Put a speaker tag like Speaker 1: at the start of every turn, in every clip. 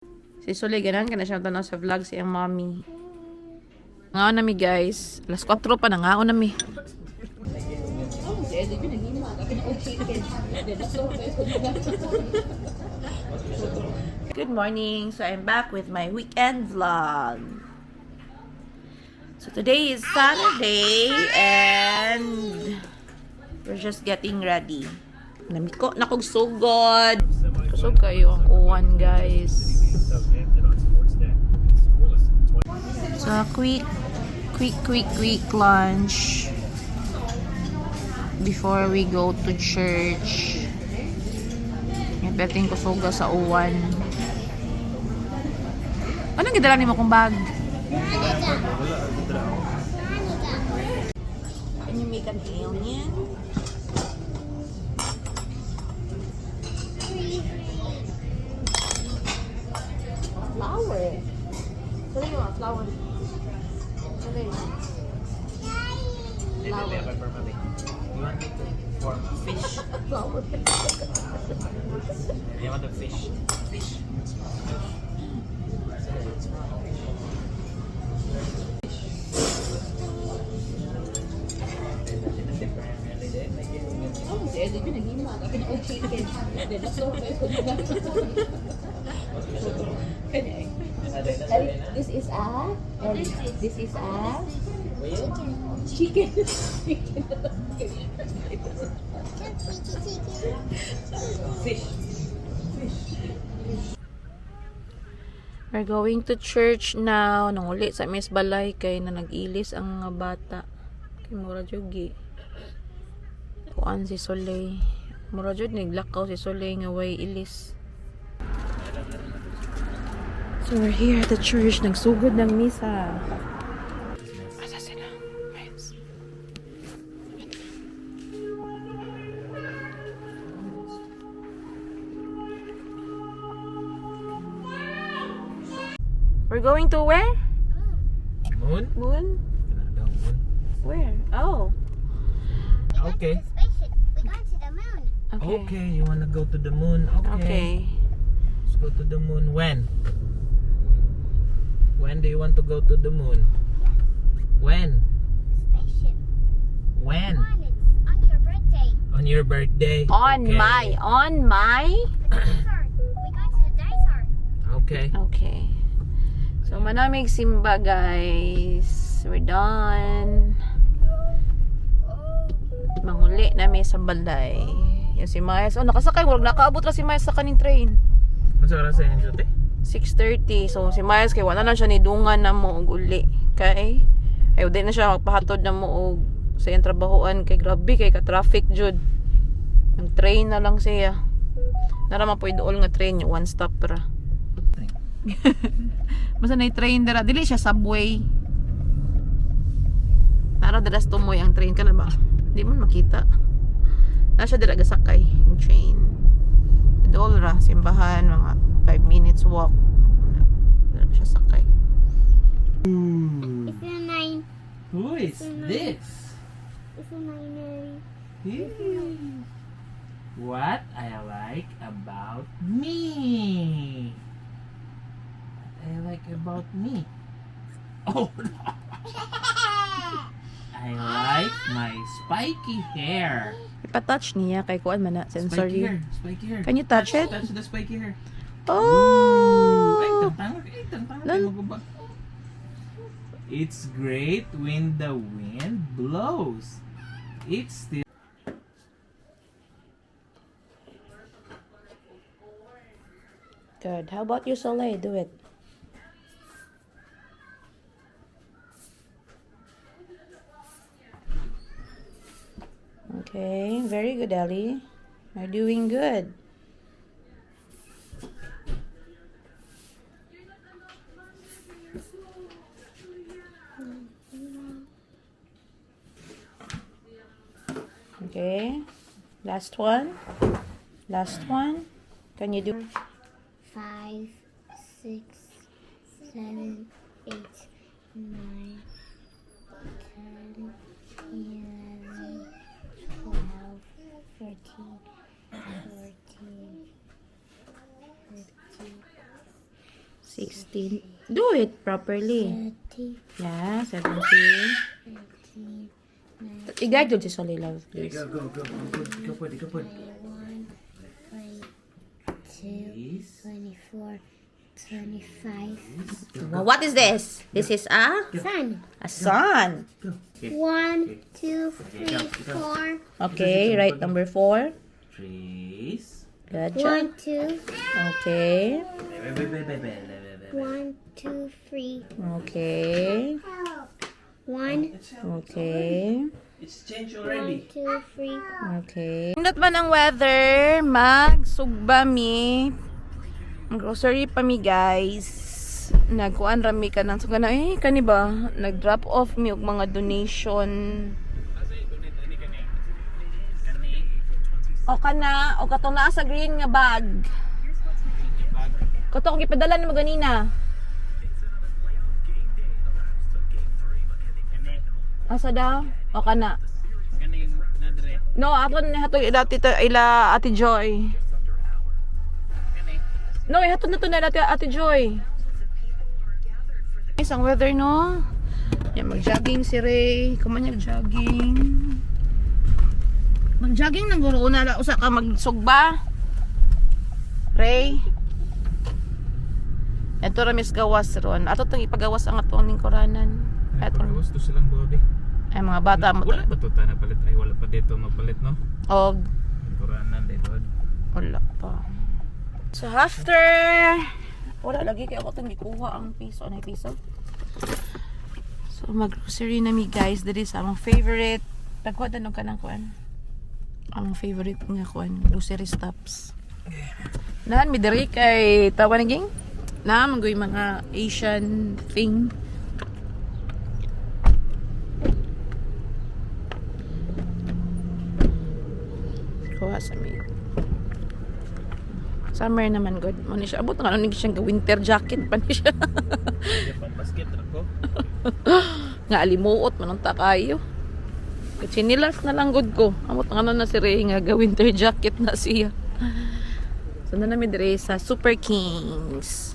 Speaker 1: Si Suli, ganan ka na siya tanaw sa vlog si ang mommy. Ngaon na mi guys. Alas 4 pa na ngaon na mi. Good morning. So I'm back with my weekend vlog. So today is Saturday and we're just getting ready. Namiko na kog sugod. Kusog kayo ang uwan guys. So quick lunch before we go to church. Ibeting kusuga sa uwan. Anong gidala nimo kong bag? Can you make an alien? Flower. Sali mo, flower. Sali. Flower.
Speaker 2: You want me to form a fish?
Speaker 1: Flower.
Speaker 2: You want a fish? Fish.
Speaker 1: This is a chicken.
Speaker 2: Fish.
Speaker 1: We're going to church now. Nanguli sa Miss Balay kay na nag-ilis ang mga bata. Kay mura jugi. Kuan si Soleil. Mura jud niglakaw si Soleil nga way ilis. So we're here at the church. Nagsugod ng misa. Asa sila? Friends. We're going to where?
Speaker 2: Moon?
Speaker 1: Moon?
Speaker 2: Moon.
Speaker 1: Where? Oh.
Speaker 2: Okay.
Speaker 3: We're going to the moon.
Speaker 2: Okay, you wanna go to the moon?
Speaker 1: Okay.
Speaker 2: Let's go to the moon. When? When do you want to go to the moon? When?
Speaker 3: Spaceship.
Speaker 2: When?
Speaker 3: Come on, it's on your birthday.
Speaker 2: On your birthday.
Speaker 1: On
Speaker 2: Okay.
Speaker 1: my.
Speaker 3: The dinosaur. We're going to the dinosaur.
Speaker 2: Okay.
Speaker 1: Okay. So, manamig simba, guys. We're done. Manguli na may sa balay. Yung si Mayas. Oh, nakasakay. Huwag nakaabot na si Mayas sa kaning train.
Speaker 2: Masa oras sa inyo, te?
Speaker 1: 6:30. So, si Mayas kay wala na siya nidungan na mo og uli. Kay, ayaw din na siya magpahatod na mo og sa iyang trabahoan. Kay grabe, kay ka-traffic, jud. Ang train na lang siya. Naraman po idool nga train. One stop ra. Basta na train dira. Dili siya subway. Nara dira tumoy ang train ka na ba? Di man makita. Na siya dira gasakay yung train. Idol ra simbahan mga 5 minutes walk. Dira siya sakay.
Speaker 3: It's a nine.
Speaker 2: Who is this?
Speaker 3: It's a nine.
Speaker 2: What I like about me? What I like about me? Oh, I like my spiky hair.
Speaker 1: Ipa-touch niya kay kuan man na
Speaker 2: Spiky
Speaker 1: sensory.
Speaker 2: hair. Spiky hair.
Speaker 1: Can you touch it?
Speaker 2: Touch the spiky hair.
Speaker 1: Oh!
Speaker 2: Ay, tantang. Ay, magubak. It's great when the wind blows. It's still.
Speaker 1: Good. How about you, Soleil? Do it. Okay, very good, Ellie. You're doing good. Okay, last one. Last one. Can you do?
Speaker 3: 5, 6, 7, 8, 9, 10, 11, 12, 13, 14, 15,
Speaker 1: 16. Do it properly.
Speaker 3: 13,
Speaker 1: Yeah, 17.
Speaker 3: 18, 19,
Speaker 1: I-guide yun si Solly Love, please.
Speaker 2: Go, go, go. Go put it, go put it.
Speaker 3: 21, 22,
Speaker 2: Please.
Speaker 3: 24, 25.
Speaker 1: Well, what is this? This is a
Speaker 3: Sun.
Speaker 1: sun.
Speaker 2: Go. Okay.
Speaker 3: 1, 2, 3, 4.
Speaker 1: Okay, right number 4.
Speaker 2: Trace.
Speaker 1: Good job.
Speaker 3: 1, 2,
Speaker 2: Wait,
Speaker 1: Okay.
Speaker 2: wait, wait, wait, wait, wait, wait.
Speaker 3: 1, 2, 3.
Speaker 1: Okay.
Speaker 3: 1,
Speaker 1: Okay.
Speaker 2: It's changed
Speaker 3: 1,
Speaker 2: already.
Speaker 3: 2, 3.
Speaker 1: Okay. Pindot man ang weather, magsugba mi. Grocery pa mi, guys. Nagkuan rami ka nang sugana kani ba? Nag-drop off mi og mga donation. O kana, o katong naa sa green nga bag. Katong gipadala nimo ganina. Asa daw? O kana. No, ato ni hatog ila Ate Joy. No, hatod na to na Ate Joy. Isang weather, no? Yan, mag-jogging si Ray. Kumanyag jogging. Mag-jogging nang guro na usa ka magsugba. Ray. Ito ra mis gawas ron. Ato tong ipagawas ang atong lingkuranan. Ato.
Speaker 2: Gusto silang body.
Speaker 1: Ay mga bata mo.
Speaker 2: Wala ba ito na palit? Ay, wala pa dito mapalit, no?
Speaker 1: Og
Speaker 2: Kuranan dito.
Speaker 1: wala pa. So after wala lagi kay ako tong gikuha ang piso na piso. So mag-grocery na mi, guys. Diri sa among favorite. Tagkuha tanong ka ng kuan. Among favorite nga kuan, grocery stops. Nahan mi diri kay tawa naging na mangoy mga Asian thing. Kuha sa mi. Summer naman good. Mo ni siya abot nga ni siyang winter jacket pa ni siya.
Speaker 2: Pang basket ako.
Speaker 1: Nga alimuot manunta kayo. Katsinilas na lang good ko. Amot nga na si Ray nga ga winter jacket na siya. So na namin dire sa Super Kings.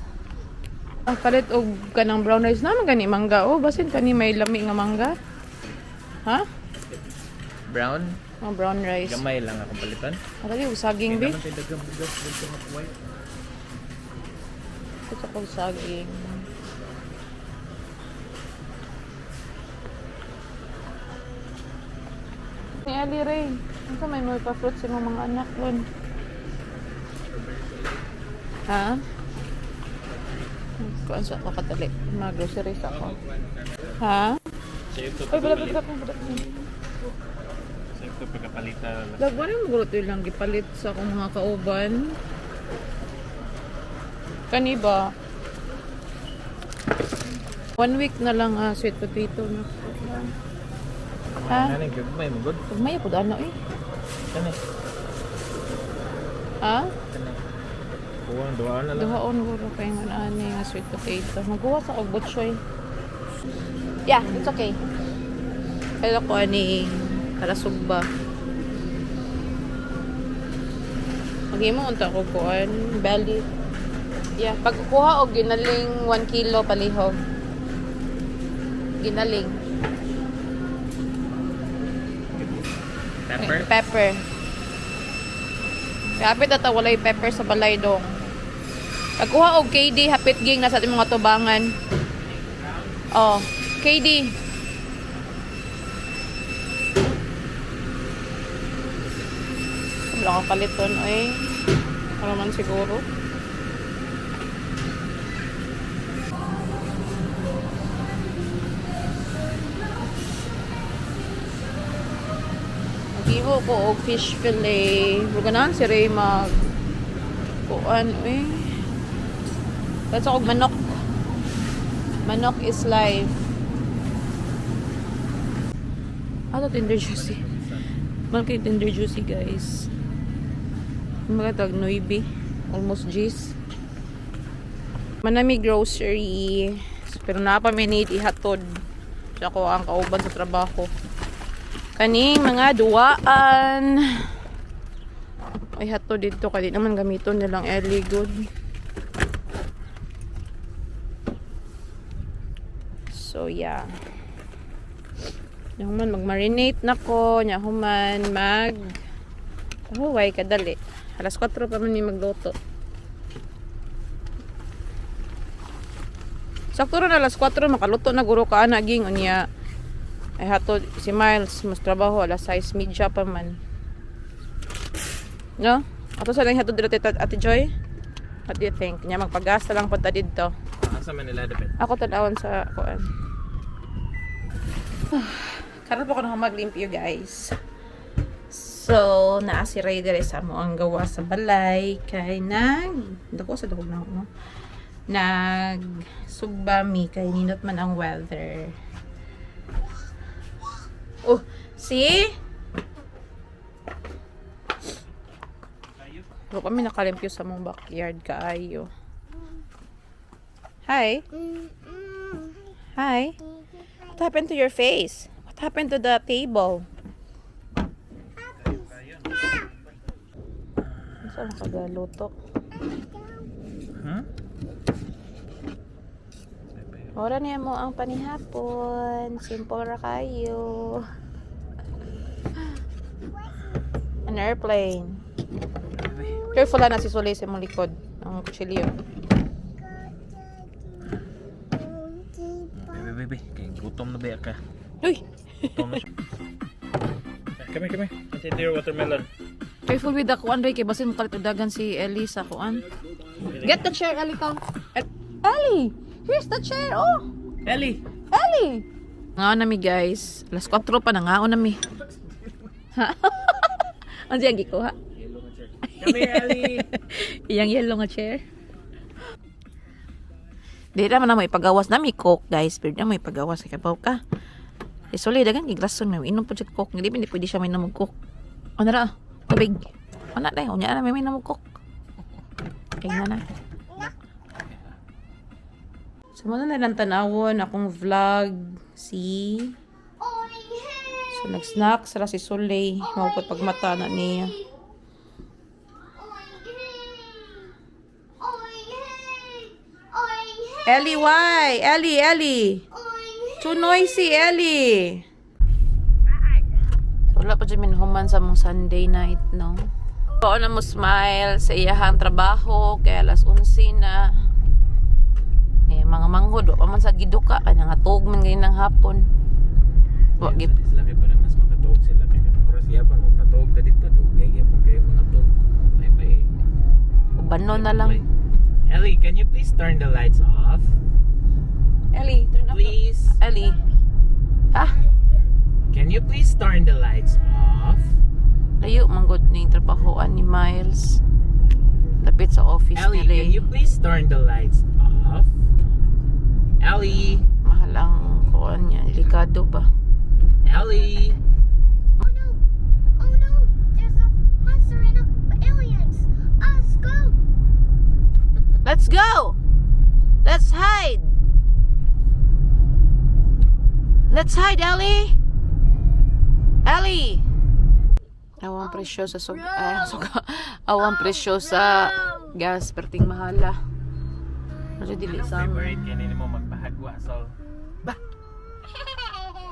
Speaker 1: Ang palit og kanang brown rice naman gani mangga. Oh, basin kani may lami nga mangga. Ha?
Speaker 2: Brown?
Speaker 1: Oh, brown rice.
Speaker 2: Gamay lang akong palitan.
Speaker 1: Akali og saging bi.
Speaker 2: Naman tayo dagang-bugas dito nga white.
Speaker 1: Ito pag saging. Ni Ali Ray. Ano may mga pa-fruit sa mga anak doon? Ha? Kuan sa ako katali. Mga groceries ako. Ha?
Speaker 2: Sa ito
Speaker 1: Ay, bala.
Speaker 2: Sa ito pagkapalitan.
Speaker 1: Lagwan yung magulot yun lang gipalit sa akong mga kauban. Kani ba? 1 week na lang sweet potato na. Ha?
Speaker 2: Ano yung gagmay mo, good?
Speaker 1: Pag may po ano eh.
Speaker 2: Kani?
Speaker 1: Ha?
Speaker 2: Kani? Duhaan na lang.
Speaker 1: Duhaon guro kay nga ani nga sweet potato. Magawa sa og butchoy. Yeah, it's okay. Kaya ko ani kalasugba. Magimo unta ko kuan belly. Yeah, pagkukuha og ginaling 1 kilo palihog. Ginaling.
Speaker 2: Pepper?
Speaker 1: Pepper. Kapit ata walay pepper sa balay dong. Pagkuha og KD hapit ging nasa ating mga tubangan. Oh, KD. Wala kang kaliton ay. Ano man siguro. Iho ko og fish fillet. Buganan si Ray mag kuan eh. That's og manok. Manok is live. Ato tender juicy. Malaki tender juicy, guys. Mga tag 9. Almost G's. Manami grocery. Pero napa minute ihatod. Sa ko ang kauban sa trabaho. Kaning mga duwaan. Ay hato dito kadi naman gamiton nilang early good. So, yeah. Nyahuman, mag-marinate na ko. Nyahuman, Huway, kadali. Alas 4 pa man may magluto. Sakto rin alas 4, makaluto na guro ka naging unya. Ay hato si Miles mas trabaho alas 6:30 pa man. No? Ato sa lang hato dito Ate Joy? What do you think? Nya magpagasta lang punta dito.
Speaker 2: Asa man nila dapat?
Speaker 1: Ako tadawon sa kuan. Karon pa ko na maglimpyo guys. So, naa si Raider sa mo ang gawa sa balay kay dako sa dako na ako, no? Sugbami kay nindot man ang weather. Oh, see? Bro, kami nakalimpyo sa mong backyard kaayo. Hi. Hi. What happened to your face? What happened to the table? Saan kagaluto?
Speaker 2: Huh?
Speaker 1: Ora niya mo ang panihapon. Simple ra kayo. An airplane. Careful na si Suli sa mong likod. Ang kutsilyo.
Speaker 2: Bebe, kay gutom na ba ka?
Speaker 1: Uy!
Speaker 2: Gutom na siya. Come here. Let's your watermelon.
Speaker 1: Careful with the kuan, Ray. Kaya basin mo kalit udagan si Ellie sa kuan. Get the chair, Ellie, ka. Ellie! Here's the chair, oh!
Speaker 2: Ellie!
Speaker 1: Ellie! Ngaon nami, guys. Alas 4 pa na ngaon nami. Ha? Ano siyang gikuha?
Speaker 2: Come here, Ellie!
Speaker 1: Iyang yellow nga chair. Di naman na may pagawas na may coke, guys. Pero na may pagawas. Kabaw ka. Isuli, dagan gigrason. May inom po siya coke. Hindi pwede siya may namog coke. Ano na? Tubig. Ano na? Unya na may namog coke. Kaya na. So, muna na lang tanawon akong vlog. See? So, nag-snack sila si Sulay. Mawapot pagmata na niya. Ellie, why? Ellie. Too noisy, Ellie. So, wala pa dyan minhuman sa mong Sunday night, no? Oo na mo smile sa iyahang trabaho. Kaya alas 11 na. Mga manghod, wa man sa giduka kanya nga tuog man ngayon ng hapon. Wa gid
Speaker 2: Sila kay para mas makatuog sila kay oras yapon mo patuog ta dito dugay yapon kayo mga tuog. May
Speaker 1: banon na lang.
Speaker 2: Ellie, can you please turn the lights off?
Speaker 1: Ellie, turn off.
Speaker 2: Please.
Speaker 1: Ellie. Ha?
Speaker 2: Can you please turn the lights off?
Speaker 1: Layo man gud ning trabahoan ni Miles. Lapit sa office
Speaker 2: Ellie,
Speaker 1: nila.
Speaker 2: can you please turn the lights off? Ellie.
Speaker 1: Mahal ang kuan niya, delikado ba?
Speaker 2: Ellie.
Speaker 3: Oh no! There's a monster and aliens! Us, go!
Speaker 1: Let's go. Let's hide. Let's hide, Ellie. Ellie. Awang presyo sa awang presyo sa gas perting mahala. Ano dili sa
Speaker 2: Favorite kanini mo magpahagwa so.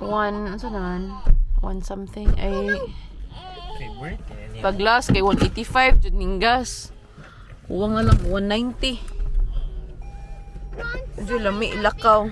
Speaker 1: one something ay
Speaker 2: Favorite kanini.
Speaker 1: paglas kay 185 jud ning gas. Kuha nga lang 190. Medyo lami lakaw.